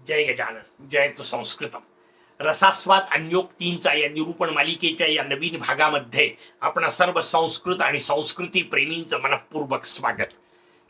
जय गजानन जयतु संस्कृतम. रसास्वाद अन्योक्तींचा या निरूपण मालिकेच्या या नवीन भागामध्ये आपण सर्व संस्कृत आणि संस्कृती प्रेमींचं मनपूर्वक स्वागत.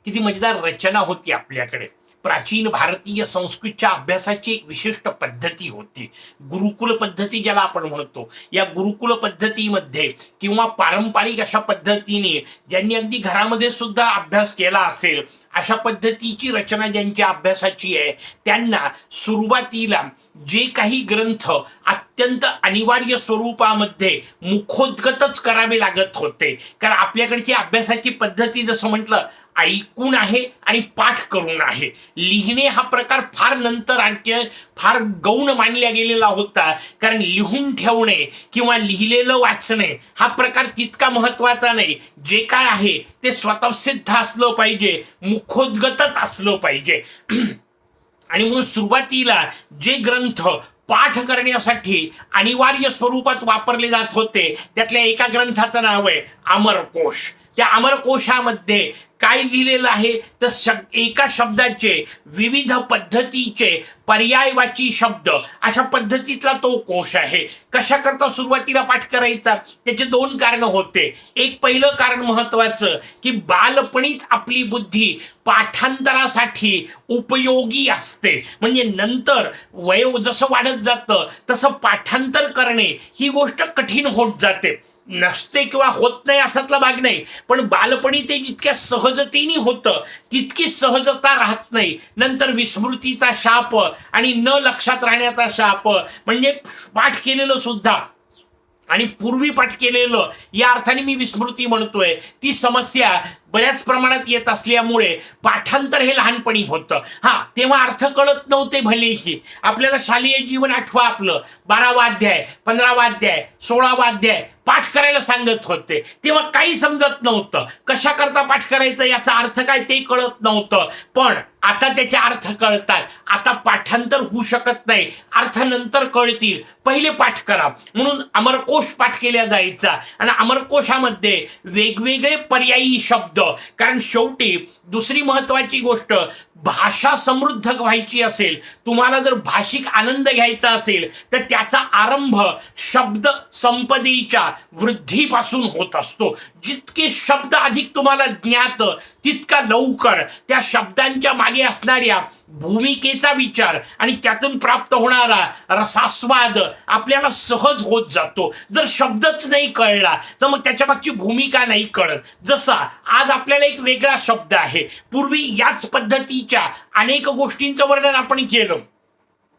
किती मजेदार रचना होती आपल्याकडे. प्राचीन भारतीय संस्कृतच्या अभ्यासाची एक विशिष्ट पद्धती होती, गुरुकुल पद्धती ज्याला आपण म्हणतो. या गुरुकुल पद्धतीमध्ये किंवा पारंपरिक अशा पद्धतीने ज्यांनी अगदी घरामध्ये सुद्धा अभ्यास केला असेल अशा पद्धतीची रचना ज्यांच्या अभ्यासाची आहे त्यांना सुरुवातीला जे काही ग्रंथ अत्यंत अनिवार्य स्वरूपामध्ये मुखोद्गतच करावे लागत होते. कारण आपल्याकडची अभ्यासाची पद्धती जसं म्हटलं ऐकून आहे आणि पाठ करून आहे. लिहिणे हा प्रकार फार नंतर आणखी फार गौण मानला गेलेला होता. कारण लिहून ठेवणे किंवा लिहिलेलं वाचणे हा प्रकार तितका महत्वाचा नाही. जे काय आहे ते स्वतःसिद्ध असलं पाहिजे, मुखोद्गतच असलं पाहिजे. आणि म्हणून सुरुवातीला जे ग्रंथ पाठ करण्यासाठी अनिवार्य स्वरूपात वापरले जात होते त्यातल्या एका ग्रंथाचं नाव आहे अमरकोश. त्या अमरकोशामध्ये काय लिहिलेलं आहे तर एका शब्दाचे विविध पद्धतीचे पर्यायवाची शब्द अशा पद्धतीतला तो कोश आहे. कशा करता सुरुवातीला पाठ करायचा त्याचे दोन कारण होते. एक पहिलं कारण महत्वाचं की बालपणीच आपली बुद्धी पाठांतरासाठी उपयोगी असते. म्हणजे नंतर वय जसं वाढत जातं तसं पाठांतर करणे ही गोष्ट कठीण होत जाते. नसते किंवा होत नाही असातला भाग नाही, पण बालपणी ते जितक्या सहजतेने होतं तितकी सहजता राहत नाही. नंतर विस्मृतीचा शाप आणि न लक्षात राहण्याचा शाप म्हणजे पाठ केलेलं सुद्धा आणि पूर्वी पाठ केलेलं या अर्थाने मी विस्मृती म्हणतोय ती समस्या बऱ्याच प्रमाणात येत असल्यामुळे पाठांतर हे लहानपणी होतं. तेव्हा अर्थ कळत नव्हते भलेही. आपल्याला शालेय जीवन आठवा आपलं 12वा अध्याय 15वा अध्याय 16वा अध्याय पाठ करायला सांगत होते. तेव्हा काही समजत नव्हतं. कशा करता पाठ करायचं याचा अर्थ काय ते कळत नव्हतं. पण आता त्याचे अर्थ कळतात. आता पाठांतर होऊ शकत नाही, अर्थ नंतर कळतील. पहिले पाठ करा म्हणून अमरकोश पाठ केला जायचा. आणि अमरकोशामध्ये वेगवेगळे पर्यायी शब्द, कारण शेवटी दुसरी महत्वाची गोष्ट भाषा समृद्ध व्हायची असेल, तुम्हाला जर भाषिक आनंद घ्यायचा असेल तर त्याचा आरंभ शब्द संपदेच्या वृद्धीपासून होत असतो. जितके शब्द अधिक तुम्हाला ज्ञात तितका लवकर त्या शब्दांच्या मागे असणाऱ्या भूमिकेचा विचार आणि त्यातून प्राप्त होणारा रसास्वाद आपल्याला सहज होत जातो. जर शब्दच नाही कळला तर मग त्याच्या मागची भूमिका नाही कळत. जसा आज आपल्याला एक वेगळा शब्द आहे, पूर्वी याच पद्धतीच्या अनेक गोष्टींचं वर्णन आपण केलं.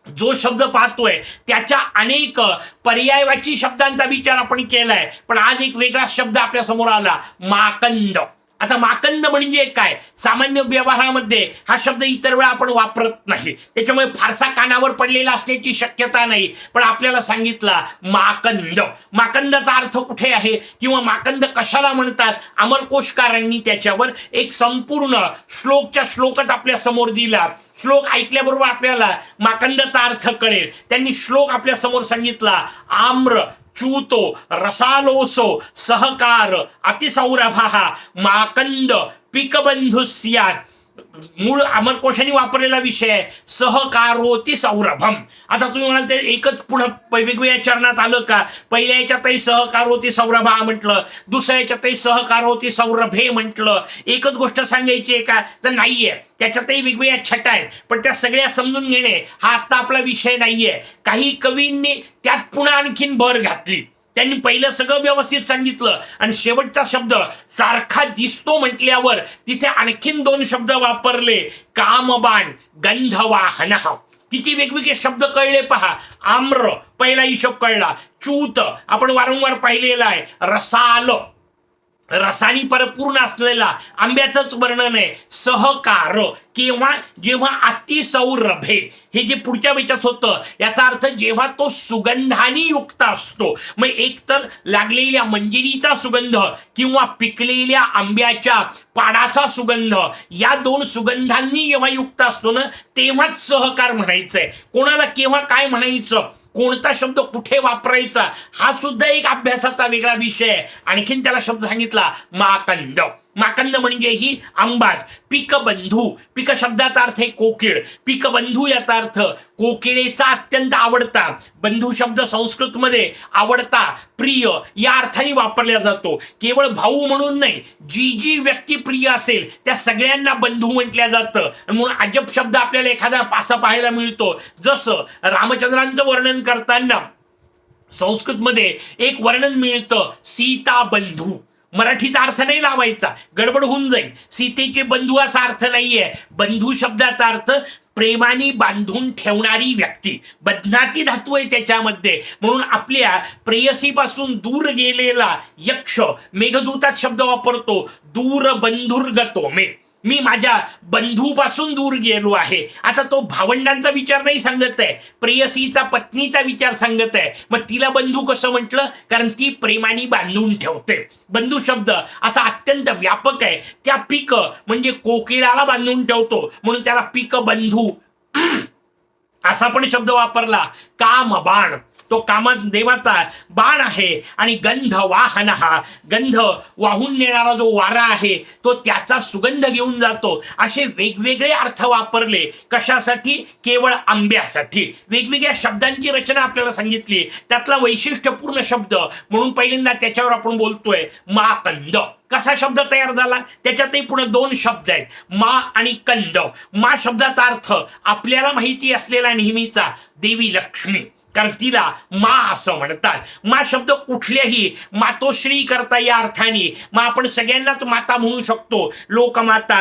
जो शब्द पाहतोय त्याच्या अनेक पर्यायवाची शब्दांचा विचार आपण केलाय. पण आज एक वेगळा शब्द आपल्या समोर आला, माकंद. आता माकंद म्हणजे काय? सामान्य व्यवहारामध्ये हा शब्द इतर वेळा आपण वापरत नाही, त्याच्यामुळे फारसा कानावर पडलेला असण्याची शक्यता नाही. पण आपल्याला सांगितला माकंद. माकंदाचा अर्थ कुठे आहे किंवा माकंद कशाला म्हणतात? अमरकोशकारांनी त्याच्यावर एक संपूर्ण श्लोकच्या श्लोकच आपल्या समोर दिला. श्लोक ऐकल्याबरोबर आपल्याला माकंदाचा अर्थ कळेल. त्यांनी श्लोक आपल्या समोर सांगितला, आम्र चूतो रसालोसो सहकार अतिसौरभः माकंद पिकबंधु स्यात्. मूळ अमरकोशाने वापरलेला विषय आहे सहकारोती सौरभम. आता तुम्ही म्हणाल ते एकच पुन्हा वेगवेगळ्या चरणात आलं का? पहिल्या याच्यातही सहकारोती सौरभा म्हटलं, दुसऱ्या याच्यातही सहकारोती सौरभे म्हटलं. एकच गोष्ट सांगायची आहे का? तर नाहीये. त्याच्यातही वेगवेगळ्या छटा आहेत, पण त्या सगळ्या समजून घेणे हा आता आपला विषय नाहीये. काही कवींनी त्यात पुन्हा आणखीन भर घातली. त्यांनी पहिलं सगळं व्यवस्थित सांगितलं आणि शेवटचा शब्द सारखा दिसतो म्हटल्यावर तिथे आणखीन 2 शब्द वापरले, कामबाण गंधवाहन. किती वेगवेगळे शब्द कळले पहा. आम्र पहिला हिशोब कळला, चूत आपण वारंवार पाहिलेला आहे, रसाल रसानी परिपूर्ण असलेला आंब्याचंच वर्णन आहे, सहकार केव्हा जेव्हा अतिसौरभे हे जे पुढच्या वेळात होतं याचा अर्थ जेव्हा तो सुगंधाने युक्त असतो. मग एक तर लागलेल्या मंजिरीचा सुगंध किंवा पिकलेल्या आंब्याच्या पाडाचा सुगंध, या 2 सुगंधांनी जेव्हा युक्त असतो ना तेव्हाच सहकार म्हणायचंय. कोणाला केव्हा काय म्हणायचं, कोणता शब्द कुठे वापरायचा हा सुद्धा एक अभ्यासाचा वेगळा विषय आहे. आणखीन त्याला शब्द सांगितला माकंद. माकंद म्हणजे ही आंबाच. पीकबंधू, पीक शब्दाचा अर्थ आहे कोकिळ, पीकबंधू याचा अर्थ कोकिळेचा अत्यंत आवडता. बंधू शब्द संस्कृत मध्ये आवडता, प्रिय या अर्थाने वापरला जातो. केवळ भाऊ म्हणून नाही, जी जी व्यक्ती प्रिय असेल त्या सगळ्यांना बंधू म्हटलं जातं. म्हणून अजब शब्द आपल्याला एखादा असा पाहायला मिळतो. जसं रामचंद्रांचं वर्णन करताना संस्कृत मध्ये एक वर्णन मिळतं, सीता बंधू. मराठीचा अर्थ नाही लावायचा, गडबड होऊन जाईल. सीतेचे बंधू असा अर्थ नाहीये. बंधू शब्दाचा अर्थ प्रेमाने बांधून ठेवणारी व्यक्ती. बध्नाती धातू आहे त्याच्यामध्ये. म्हणून आपल्या प्रेयसीपासून दूर गेलेला यक्ष मेघदूतात शब्द वापरतो, दूर बंधुर्गतो मे. मी माझ्या बंधूपासून दूर गेलो आहे. आता तो भावंडांचा विचार नाही सांगत आहे, प्रेयसीचा पत्नीचा विचार सांगत आहे. मग तिला बंधू कसं म्हटलं? कारण ती प्रेमाने बांधून ठेवते. बंधू शब्द असा अत्यंत व्यापक आहे. त्या पीक म्हणजे कोकिळाला बांधून ठेवतो म्हणून त्याला पीक बंधू असा पण शब्द वापरला. काम बाण, तो कामदेवाचा बाण आहे. आणि गंध वाहन, हा गंध वाहून नेणारा जो वारा आहे तो त्याचा सुगंध घेऊन जातो. असे वेगवेगळे अर्थ वापरले. कशासाठी? केवळ आंब्यासाठी. वेगवेगळ्या शब्दांची रचना आपल्याला सांगितली. त्यातला वैशिष्ट्यपूर्ण शब्द म्हणून पहिल्यांदा त्याच्यावर आपण बोलतोय, माकंद. कसा शब्द तयार झाला? त्याच्यातही पुढे दोन शब्द आहेत, मा आणि कंद. मा शब्दाचा अर्थ आपल्याला माहिती असलेला नेहमीचा देवी लक्ष्मी, कारण तिला मा असं म्हणतात. मा शब्द कुठल्याही मातोश्री करता या अर्थाने, मग आपण सगळ्यांनाच माता म्हणू शकतो, लोकमाता,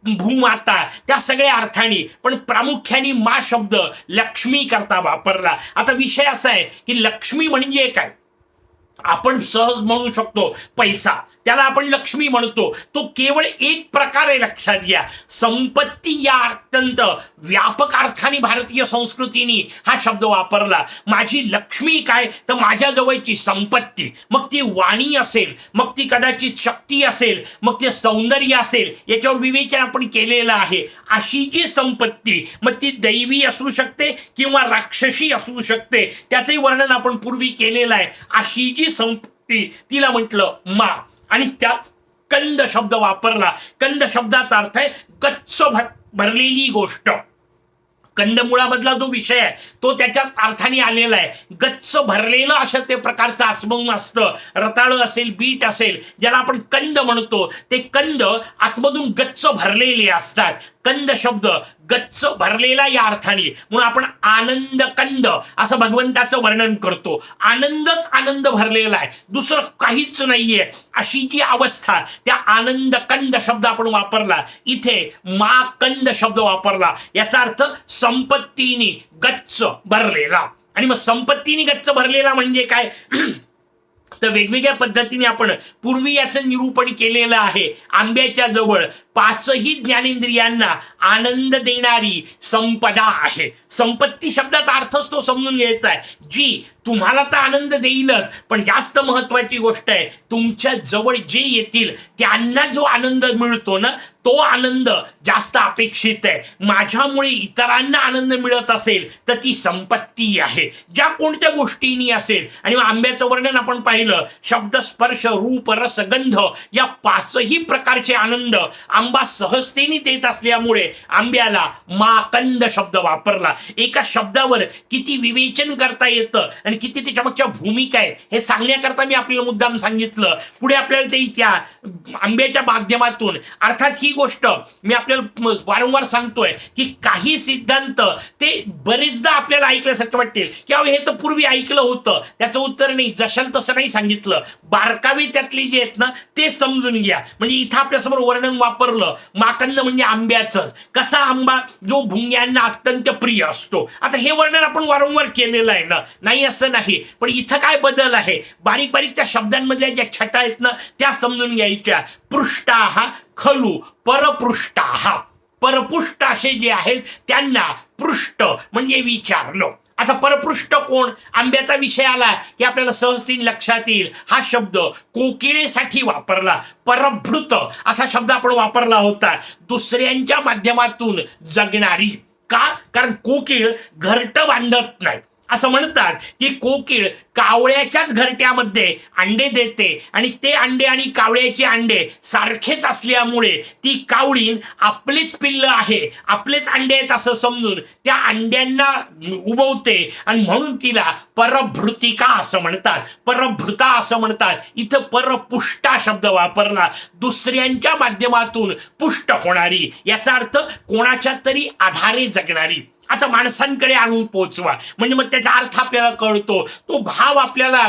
भूमाता, त्या सगळ्या अर्थाने. पण प्रामुख्याने मा शब्द लक्ष्मी करता वापरला. आता विषय असा आहे की लक्ष्मी म्हणजे काय? आपण सहज म्हणू शकतो पैसा, त्याला आपण लक्ष्मी म्हणतो. तो केवळ एक प्रकार आहे, लक्षात घ्या. संपत्ती या अत्यंत व्यापक अर्थाने भारतीय संस्कृतीने हा शब्द वापरला. माझी लक्ष्मी काय? तर माझ्या जवळची संपत्ती. मग ती वाणी असेल, मग ती कदाचित शक्ती असेल, मग ते सौंदर्य असेल, याच्यावर विवेचन आपण केलेलं आहे. अशी जी संपत्ती, मग ती दैवी असू शकते किंवा राक्षसी असू शकते, त्याचंही वर्णन आपण पूर्वी केलेलं आहे. अशी जी संपत्ती तिला म्हटलं मा. आणि त्यात कंद शब्द वापरला. कंद शब्दाचा अर्थ आहे गच्च भरलेली गोष्ट. कंदमुळामधला जो विषय आहे तो त्याच्याच अर्थाने आलेला आहे. गच्च भरलेलं अशा ते प्रकारचं आसमन असतं. रताळ असेल, बीट असेल, ज्याला आपण कंद म्हणतो, ते कंद आतमधून गच्च भरलेले असतात. कंद शब्द गच्च भरलेला या अर्थाने. म्हणून आपण आनंद कंद असं भगवंताचं वर्णन करतो. आनंदच आनंद भरलेला आहे, दुसरं काहीच नाहीये, अशी जी अवस्था, त्या आनंद कंद शब्द आपण वापरला. इथे मा कंद शब्द वापरला. याचा अर्थ संपत्तीने गच्च भरलेला. आणि मग संपत्तीने गच्च भरलेला म्हणजे काय? तर वेगवेगळ्या पद्धतीने आपण पूर्वी याचं निरूपण केलेलं आहे. आंब्याच्या जवळ पाचही ज्ञानेंद्रियांना आनंद देणारी संपदा आहे. संपत्ती शब्दाचा अर्थच तो समजून घ्यायचा आहे, जी तुम्हाला तर आनंद देईलच, पण जास्त महत्वाची गोष्ट आहे, तुमच्या जवळ जे येतील त्यांना जो आनंद मिळतो ना, तो आनंद जास्त अपेक्षित आहे. माझ्यामुळे इतरांना आनंद मिळत असेल तर ती संपत्ती आहे, ज्या कोणत्या गोष्टींनी असेल. आणि आंब्याचं वर्णन आपण पाहिलं, शब्द, स्पर्श, रूप, रस, गंध या पाचही प्रकारचे आनंद आंबा सहजतेने देत असल्यामुळे आंब्याला माकंद शब्द वापरला. एका शब्दावर किती विवेचन करता येतं आणि किती त्याच्यामागच्या भूमिका आहे हे सांगण्याकरता मी आपल्याला मुद्दाम सांगितलं. पुढे आपल्याला ते त्या आंब्याच्या माध्यमातून, अर्थात ही गोष्ट मी आपल्याला वारंवार सांगतोय की काही सिद्धांत ते बरेचदा आपल्याला ऐकल्यासारखं वाटतील की हे तर पूर्वी ऐकलं होतं, त्याचं उत्तर नाही, जशाल तसं नाही सांगितलं. बारकावे त्यातले जे आहेत ना ते समजून घ्या. म्हणजे इथं आपल्यासमोर वर्णन वापरलं, माकंद म्हणजे आंब्याचंच. कसा आंबा? जो भुंग्यांना अत्यंत प्रिय असतो. आता हे वर्णन आपण वारंवार केलेलं आहे ना, नाही असं नाही, पण इथं काय बदल आहे? बारीक बारीक त्या शब्दांमधल्या ज्या छटा आहेत ना त्या समजून घ्यायच्या. पृष्ठाहा खलू परपृष्ठाहा, परपृष्ठ असे जे आहेत त्यांना पृष्ठ म्हणजे विचारलं. आता परपृष्ठ कोण? आंब्याचा विषय आला की आपल्याला सहजतेने लक्षात येईल. हा शब्द कोकिळेसाठी वापरला. परभृत असा शब्द आपण वापरला होता, दुसऱ्यांच्या माध्यमातून जगणारी. का? कारण कोकिळ घरटं बांधत नाही. असं म्हणतात की कोकीळ कावळ्याच्याच घरट्यामध्ये अंडे देते आणि ते अंडे आणि कावळ्याचे अंडे सारखेच असल्यामुळे ती कावळीन आपलेच पिल्ल आहे, आपलेच अंडे आहेत असं समजून त्या अंड्यांना उबवते आणि म्हणून तिला परभृतिका असं म्हणतात, परभृता असं म्हणतात. इथं परपुष्टा शब्द वापरला, दुसऱ्यांच्या माध्यमातून पुष्ट होणारी, याचा अर्थ कोणाच्या तरी आधारे जगणारी. आता माणसांकडे आणून पोचवा म्हणजे मग त्याचा अर्थ आपल्याला कळतो. तो भाव आपल्याला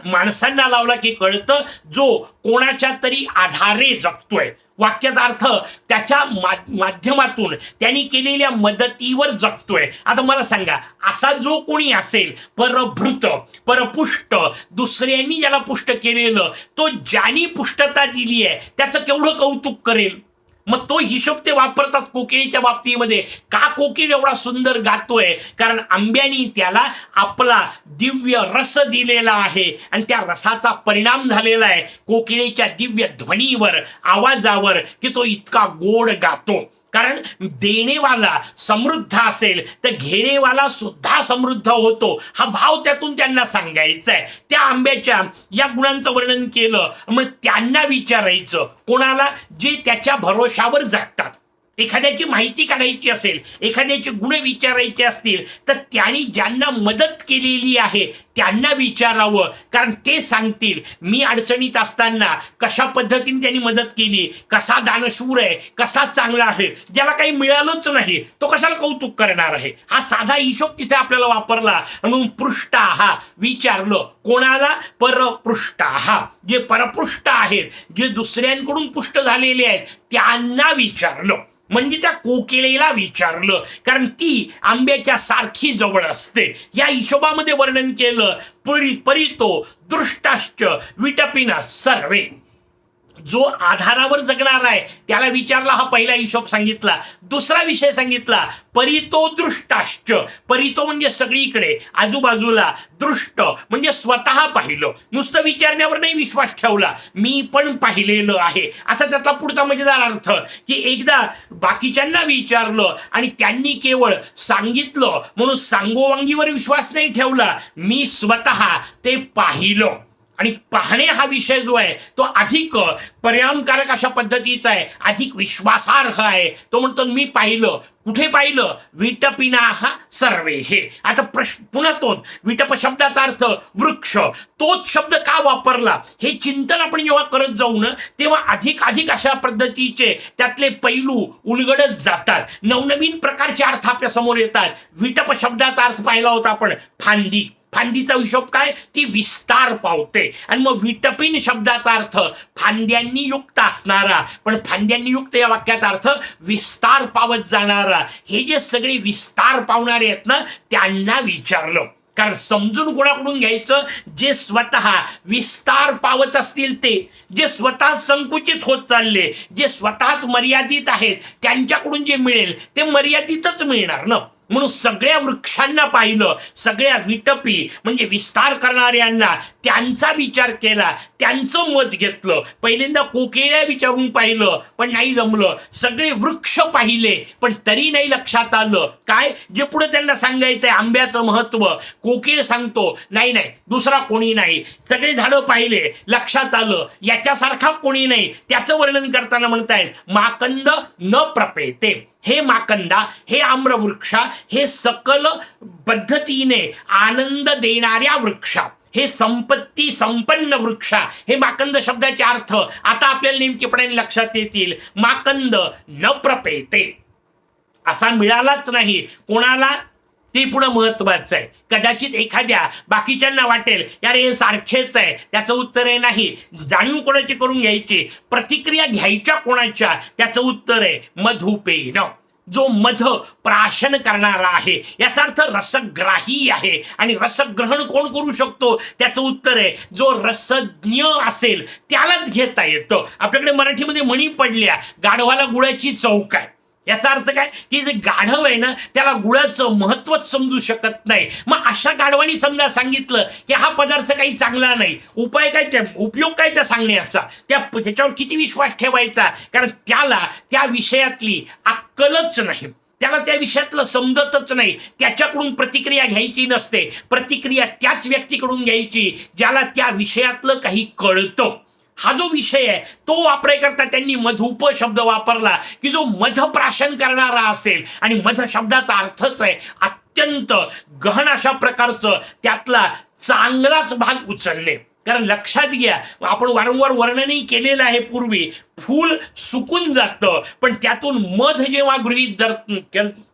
माणसांना लावला की कळतं, जो कोणाच्या तरी आधारे जगतोय. वाक्याचा अर्थ त्याच्या माध्यमातून त्यांनी केलेल्या मदतीवर जगतोय. आता मला सांगा, असा जो कोणी असेल परभृत, परपुष्ट, दुसऱ्यांनी ज्याला पुष्ट केलेलं, तो ज्यांनी पुष्टता दिली आहे त्याचं केवढं कौतुक करेल. मग तो हिशोब ते वापरतात कोकिळीच्या बाबतीमध्ये. का कोकिळ एवढा सुंदर गातोय? कारण आंब्यानी त्याला आपला दिव्य रस दिलेला आहे आणि त्या रसाचा परिणाम झालेला आहे कोकिळीच्या दिव्य ध्वनीवर, आवाजावर, की तो इतका गोड गातो. कारण देणेवाला समृद्ध असेल तर घेणेवाला सुद्धा समृद्ध होतो, हा भाव त्यातून त्यांना सांगायचा आहे. त्या आंब्याच्या या गुणांचं वर्णन केलं. मग त्यांना विचारायचं, कोणाला? जे त्याच्या भरोशावर जगतात. एखाद्याची माहिती काढायची असेल, एखाद्याचे गुण विचारायचे असतील तर त्यांनी ज्यांना मदत केलेली आहे त्यांना विचारावं. कारण ते सांगतील मी अडचणीत असताना कशा पद्धतीने त्यांनी मदत केली, कसा दानशूर आहे, कसा चांगला आहे. ज्याला काही मिळालंच नाही तो कशाला कौतुक करणार आहे. हा साधा हिशोब तिथे आपल्याला वापरला. म्हणून पृष्ठाहा विचारलं. कोणाला? परपृष्ठाहा, जे परपृष्ठ आहेत, जे दुसऱ्यांकडून पुष्ट झालेले आहेत त्यांना विचारलं. म्हणजे त्या कोकिळेला विचारलं, कारण ती आंब्याच्या सारखी जवळ असते. या हिशोबामध्ये वर्णन केलं. परितो दृष्टाश्च विटपिना सर्वे, जो आधारावर जगणार आहे त्याला विचारला. हा पहिला हिशोब सांगितला. दुसरा विषय सांगितला परितो दृष्टाश्च. परितो म्हणजे सगळीकडे आजूबाजूला, दृष्ट म्हणजे स्वतः पाहिलं. नुसतं विचारण्यावर नाही विश्वास ठेवला, मी पण पाहिलेलं आहे असा त्यातला पुढचा मजेदार अर्थ. की एकदा बाकीच्यांना विचारलं आणि त्यांनी केवळ सांगितलं म्हणून सांगोवांगीवर विश्वास नाही ठेवला, मी स्वतः ते पाहिलं. आणि पाहणे हा विषय जो आहे तो अधिक परिणामकारक अशा पद्धतीचा आहे, अधिक विश्वासार्ह आहे. तो म्हणतो मी पाहिलं. कुठे पाहिलं? विटपिनाः सर्वे. हे आता प्रश्न पुन्हा तोच विटप शब्दाचा अर्थ वृक्ष. तोच शब्द का वापरला हे चिंतन आपण जेव्हा करत जाऊ ना तेव्हा अधिक अधिक अशा पद्धतीचे त्यातले पैलू उलगडत जातात. नवनवीन प्रकारचे अर्थ आपल्या समोर येतात. विटप शब्दाचा अर्थ पाहिला होता आपण फांदी. फांदीचा हिशोब काय? ती विस्तार पावते. आणि मग विटपिन शब्दाचा अर्थ फांद्यांनी युक्त असणारा, पण फांद्यांनी युक्त या वाक्याचा अर्थ विस्तार पावत जाणारा. हे जे सगळे विस्तार पावणारे आहेत ना त्यांना विचारलं. कारण समजून कोणाकडून घ्यायचं? जे स्वतः विस्तार पावत असतील, ते जे स्वतः संकुचित होत चालले, जे स्वतःच मर्यादित आहेत, त्यांच्याकडून जे मिळेल ते मर्यादितच मिळणार ना. म्हणून सगळ्या वृक्षांना पाहिलं, सगळ्या विटपी म्हणजे विस्तार करणाऱ्यांना त्यांचा विचार केला, त्यांचं मत घेतलं. पहिल्यांदा कोकिळ्या विचारून पाहिलं पण नाही जमलं. सगळे वृक्ष पाहिले पण तरी नाही लक्षात आलं. काय? जे पुढे त्यांना सांगायचंय आंब्याचं महत्व, कोकिळ सांगतो नाही नाही दुसरा कोणी नाही. सगळे झाडं पाहिले, लक्षात आलं याच्यासारखा कोणी नाही. त्याचं वर्णन करताना म्हणतायत माकंद न प्रपेते. हे माकंदा, हे आम्रवृक्षा, हे सकल पद्धतीने आनंद देणाऱ्या वृक्षा, हे संपत्ती संपन्न वृक्षा. हे माकंद शब्दाचे अर्थ आता आपल्याला नेमकेपणे लक्षात येतील. माकंद न प्रपेते, असा मिळालाच नाही कोणाला. ते पुढे महत्वाचं आहे. कदाचित एखाद्या बाकीच्यांना वाटेल यार हे सारखेच आहे, त्याचं उत्तर आहे नाही. जाणीव कोणाची करून घ्यायची, प्रतिक्रिया घ्यायच्या कोणाच्या, त्याचं उत्तर आहे मधुपेन. जो मध प्राशन करणारा आहे याचा अर्थ रसग्राही आहे. आणि रसग्रहण कोण करू शकतो? त्याचं उत्तर आहे जो रसज्ञ असेल त्यालाच घेता येतं. आपल्याकडे मराठीमध्ये म्हणी पडल्या, गाढवाला गुळाची चव काय. याचा अर्थ काय? की जे गाढव आहे ना त्याला गुळाचं महत्वच समजू शकत नाही. मग अशा गाढवानी समजा सांगितलं की हा पदार्थ काही चांगला नाही, उपाय काय, त्या उपयोग काय त्या सांगण्याचा, त्याच्यावर किती विश्वास ठेवायचा? कारण त्याला त्या विषयातली अक्कलच नाही. त्याला त्या विषयातलं समजतच नाही, त्याच्याकडून प्रतिक्रिया घ्यायची नसते. प्रतिक्रिया त्याच व्यक्तीकडून घ्यायची ज्याला त्या विषयातलं काही कळतं. हा जो विषय आहे तो वापरकरता त्यांनी मधुप शब्द वापरला की जो मधप्राशन करणारा असेल, आणि मध शब्दाचा अर्थच आहे अत्यंत गहन अशा प्रकारचं त्यातला चांगलाच भाग उचलणे. कारण लक्षात घ्या, आपण वारंवार वर्णनही केलेलं आहे पूर्वी, फूल सुकून जातं पण त्यातून मध जेव्हा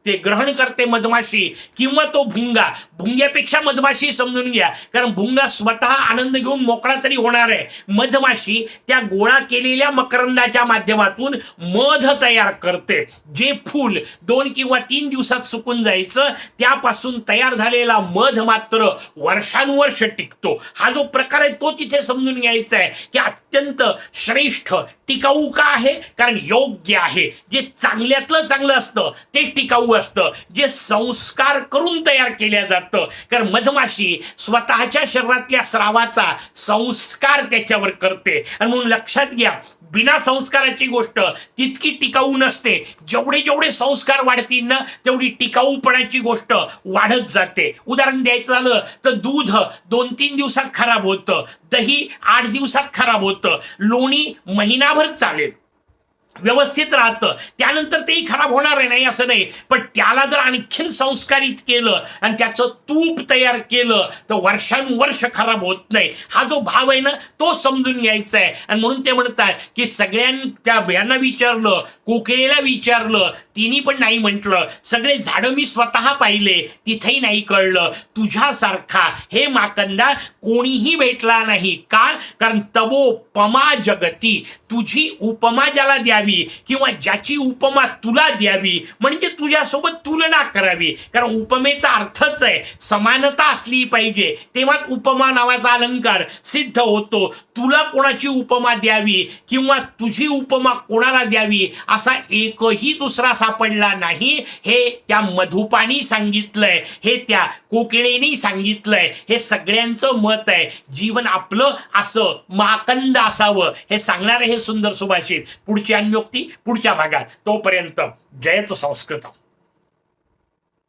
ते ग्रहण करते मधमाशी किंवा तो भुंगा, भुंग्यापेक्षा मधमाशी समजून घ्या, कारण भुंगा स्वतः आनंद घेऊन मोकळा तरी होणार आहे. मधमाशी त्या गोळा केलेल्या मकरंदाच्या माध्यमातून मध तयार करते. जे फूल 2 किंवा 3 दिवसात सुकून जायचं त्यापासून तयार झालेला मध मात्र वर्षानुवर्ष टिकतो. हा जो प्रकार आहे तो तिथे समजून घ्यायचा आहे की अत्यंत श्रेष्ठ टिकाऊ का आहे, कारण योग्य आहे. जे चांगल्यातलं चांगलं असतं ते टिकाऊ असतं, जे संस्कार करून तयार केल्या जातं. कारण मधमाशी स्वतःच्या शरीरातल्या स्रावाचा संस्कार त्याच्यावर करते. आणि म्हणून लक्षात घ्या, बिना संस्काराची गोष्ट तितकी टिकाऊ नसते. जेवढे जेवढे संस्कार वाढतील ना तेवढी टिकाऊपणाची गोष्ट वाढत जाते. उदाहरण द्यायचं झालं तर दूध 2-3 दिवसात खराब होतं, दही 8 दिवसात खराब होतं, लोणी महिनाभर चालेल, व्यवस्थित राहतं, त्यानंतर तेही खराब होणार नाही असं नाही. पण त्याला जर आणखीन संस्कारित केलं आणि त्याचं तूप तयार केलं तर वर्षानुवर्ष खराब होत नाही. हा जो भाव आहे ना तो समजून घ्यायचा आहे. आणि म्हणून ते म्हणतात की त्या यांना विचारलं, कोकिळेला विचारलं, तिने पण नाही म्हटलं. सगळे झाडं मी स्वतः पाहिले, तिथेही नाही कळलं. तुझ्यासारखा हे माकंदा कोणीही भेटला नाही. का? कारण तवोपमा जगती, तुझी उपमा ज्याला द्यावी किंवा ज्याची उपमा तुला द्यावी म्हणजे तुझ्यासोबत तुलना करावी. कारण उपमेचा अर्थच आहे समानता असली पाहिजे, तेव्हाच उपमा नावाचा अलंकार सिद्ध होतो. तुला कोणाची उपमा द्यावी किंवा तुझी उपमा कोणाला द्यावी असा एकही दुसरा सापडला नाही. हे त्या मधुपानी सांगितलंय, हे त्या कोकिळेने सांगितलंय, हे सगळ्यांचं मत आहे. जीवन आपलं असं माकंद असावं हे सांगणारे हे सुंदर सुभाषित पुढची अन्योक्ती पुढच्या भागात. तोपर्यंत जयच संस्कृतम.